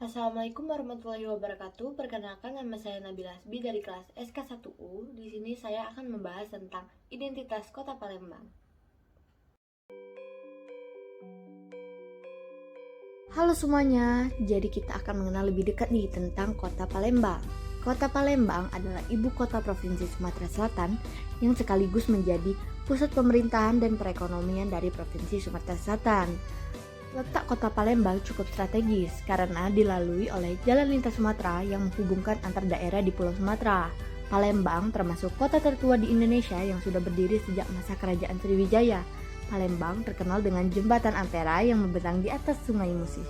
Assalamualaikum warahmatullahi wabarakatuh. Perkenalkan, nama saya Nabila Asbi dari kelas SK1U. Di sini saya akan membahas tentang identitas Kota Palembang. Halo semuanya, jadi kita akan mengenal lebih dekat nih tentang Kota Palembang. Kota Palembang adalah ibu kota Provinsi Sumatera Selatan yang sekaligus menjadi pusat pemerintahan dan perekonomian dari Provinsi Sumatera Selatan. Letak Kota Palembang cukup strategis karena dilalui oleh jalan lintas Sumatera yang menghubungkan antar daerah di Pulau Sumatera. Palembang termasuk kota tertua di Indonesia yang sudah berdiri sejak masa Kerajaan Sriwijaya. Palembang terkenal dengan Jembatan Ampera yang membentang di atas Sungai Musi.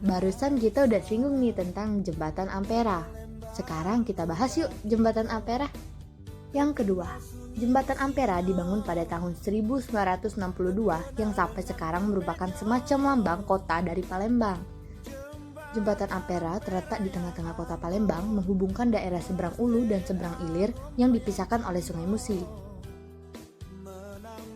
Barusan kita udah singgung nih tentang Jembatan Ampera. Sekarang kita bahas yuk Jembatan Ampera. Yang kedua, Jembatan Ampera dibangun pada tahun 1962 yang sampai sekarang merupakan semacam lambang kota dari Palembang. Jembatan Ampera terletak di tengah-tengah kota Palembang menghubungkan daerah seberang Ulu dan seberang Ilir yang dipisahkan oleh Sungai Musi.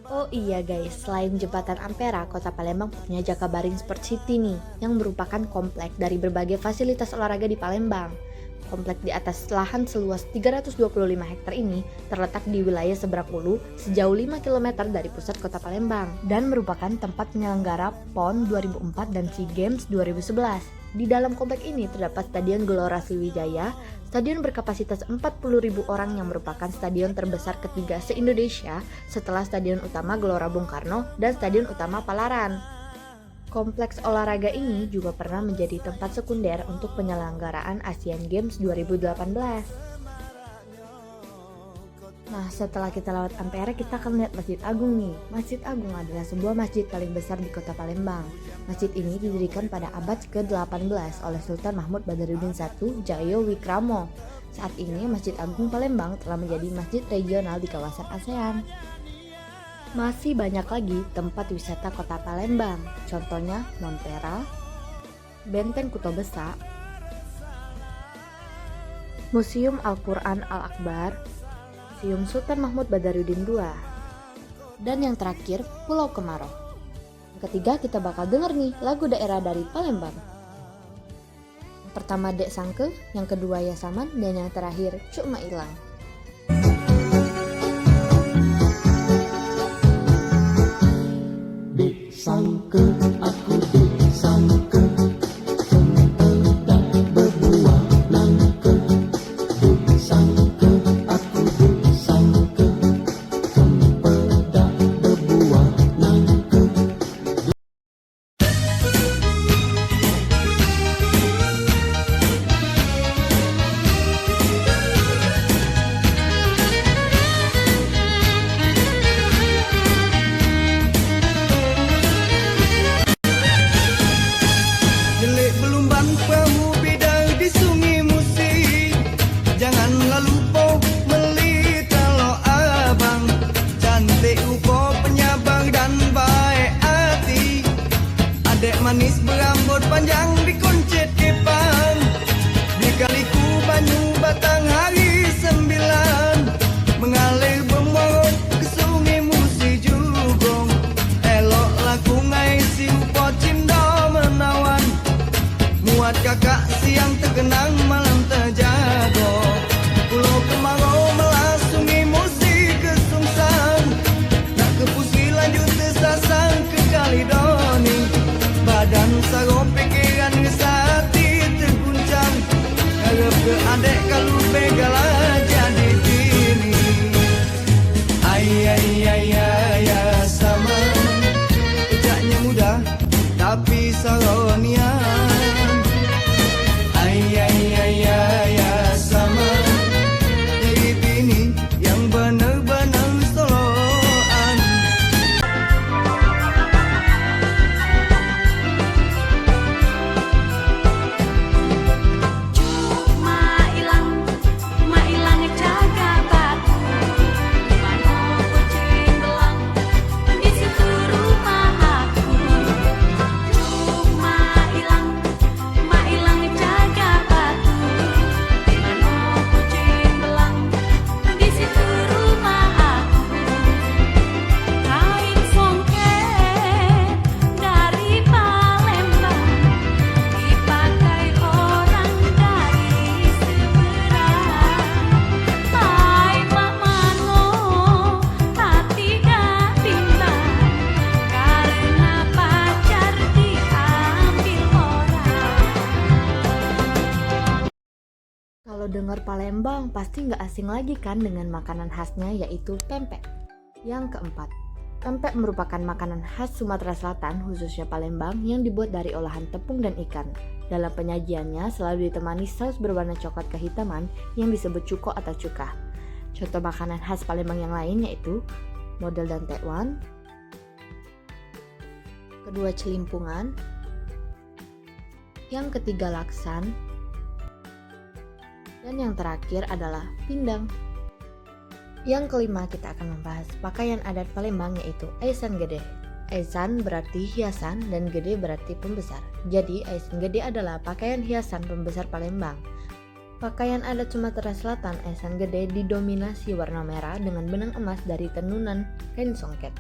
Oh iya guys, selain Jembatan Ampera, Kota Palembang punya Jakabaring Sport City nih, yang merupakan komplek dari berbagai fasilitas olahraga di Palembang. Komplek di atas lahan seluas 325 hektar ini terletak di wilayah seberang Ulu sejauh 5 km dari pusat Kota Palembang dan merupakan tempat penyelenggara PON 2004 dan SEA Games 2011. Di dalam komplek ini terdapat Stadion Gelora Sriwijaya, stadion berkapasitas 40.000 orang yang merupakan stadion terbesar ketiga se-Indonesia setelah Stadion Utama Gelora Bung Karno dan Stadion Utama Palaran. Kompleks olahraga ini juga pernah menjadi tempat sekunder untuk penyelenggaraan Asian Games 2018. Nah, setelah kita lewat Ampera, kita akan lihat Masjid Agung nih. Masjid Agung adalah sebuah masjid paling besar di Kota Palembang. Masjid ini didirikan pada abad ke-18 oleh Sultan Mahmud Badarudin I Jayo Wikramo. Saat ini Masjid Agung Palembang telah menjadi masjid regional di kawasan ASEAN. Masih banyak lagi tempat wisata Kota Palembang, contohnya Montera, Benteng Kuto Besak, Museum Al-Quran Al-Akbar, Museum Sultan Mahmud Badarudin II, dan yang terakhir Pulau Kemarau. Yang ketiga kita bakal denger nih lagu daerah dari Palembang. Yang pertama Dek Sangke, yang kedua Yasaman, dan yang terakhir Cuk Ma Ilang. Dek Sangke, aku dek sangke, sempedak berbuah nangke. Dek sangke, aku dek sangke, sempedak berbuah nangke. Jelek belumban perahu bidang di Sungai Musi. Janganlah lupa meli kalau abang cantik rupa penyabang dan baik hati. Adek manis berambut panjang dikuncit kepang. Di kaliku banyu batang hari 9 mengalir bermorong ke Sungai Musi Jugong. Eloklah kungai si rupa cinta menawan. Muat kakak siang terkenang malam terjago. Pulau Kemarau melas Sungai Musi kesungsang. Nak ke Pusi lanjut tersasang ke Kalidoni. Badan sarong pikiran hati terguncang. Harap ke adek kalau begala jadi bini. Ayah sama. Kejaknya mudah tapi saronian. Ayah Kalau dengar Palembang, pasti nggak asing lagi kan dengan makanan khasnya yaitu pempek. Yang keempat, pempek merupakan makanan khas Sumatera Selatan, khususnya Palembang, yang dibuat dari olahan tepung dan ikan. Dalam penyajiannya selalu ditemani saus berwarna coklat kehitaman yang disebut cuko atau cuka. Contoh makanan khas Palembang yang lain yaitu model dan tekwan, kedua celimpungan, yang ketiga laksan, dan yang terakhir adalah pindang. Yang kelima kita akan membahas pakaian adat Palembang yaitu aisan gede. Aisan berarti hiasan dan gede berarti pembesar. Jadi aisan gede adalah pakaian hiasan pembesar Palembang. Pakaian adat Sumatera Selatan aisan gede didominasi warna merah dengan benang emas dari tenunan kain songket.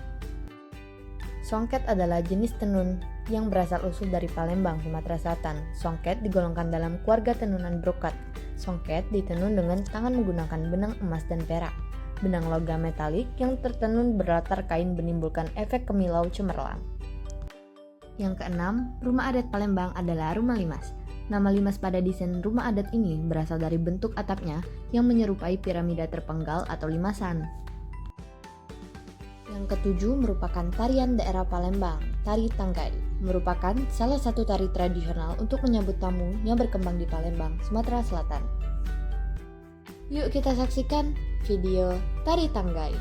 Songket adalah jenis tenun yang berasal usul dari Palembang, Sumatera Selatan. Songket digolongkan dalam keluarga tenunan brokat. Songket ditenun dengan tangan menggunakan benang emas dan perak. Benang logam metalik yang tertenun berlatar kain menimbulkan efek kemilau cemerlang. Yang keenam, rumah adat Palembang adalah rumah limas. Nama limas pada desain rumah adat ini berasal dari bentuk atapnya yang menyerupai piramida terpenggal atau limasan. Yang ketujuh merupakan tarian daerah Palembang, tari tanggai. Merupakan salah satu tari tradisional untuk menyambut tamu yang berkembang di Palembang, Sumatera Selatan. Yuk kita saksikan video tari tanggai.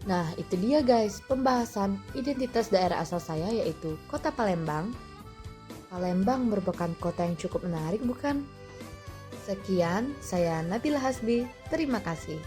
Nah, itu dia guys, pembahasan identitas daerah asal saya yaitu Kota Palembang. Palembang merupakan kota yang cukup menarik bukan? Sekian, saya Nabila Hasbi, terima kasih.